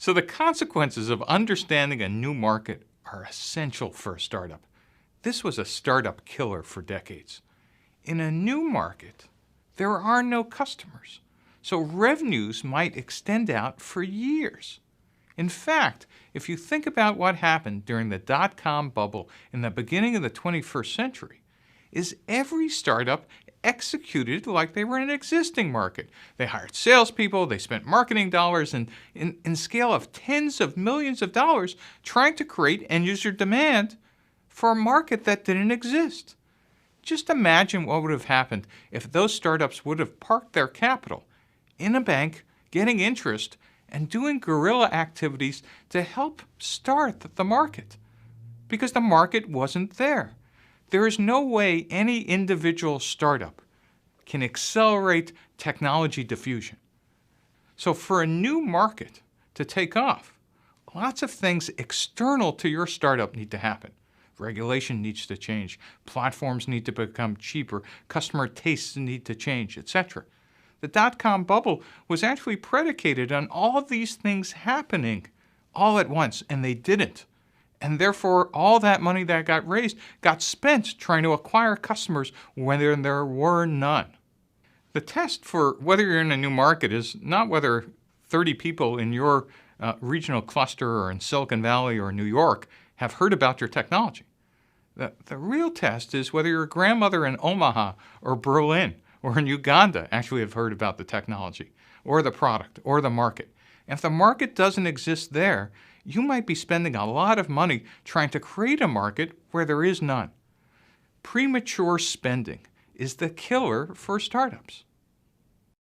So the consequences of understanding a new market are essential for a startup. This was a startup killer for decades. In a new market, there are no customers, so revenues might extend out for years. In fact, if you think about what happened during the dot-com bubble in the beginning of the 21st century, is every startup executed like they were in an existing market. They hired salespeople, they spent marketing dollars in scale of tens of millions of dollars trying to create end-user demand for a market that didn't exist. Just imagine what would have happened if those startups would have parked their capital in a bank, getting interest, and doing guerrilla activities to help start the market. Because the market wasn't there. There is no way any individual startup can accelerate technology diffusion. So for a new market to take off, lots of things external to your startup need to happen. Regulation needs to change, platforms need to become cheaper, customer tastes need to change, etc. The dot-com bubble was actually predicated on all of these things happening all at once, and they didn't. And therefore, all that money that got raised got spent trying to acquire customers when there were none. The test for whether you're in a new market is not whether 30 people in your regional cluster or in Silicon Valley or New York have heard about your technology. The real test is whether your grandmother in Omaha or Berlin or in Uganda actually have heard about the technology or the product or the market. And if the market doesn't exist there, you might be spending a lot of money trying to create a market where there is none. Premature spending is the killer for startups.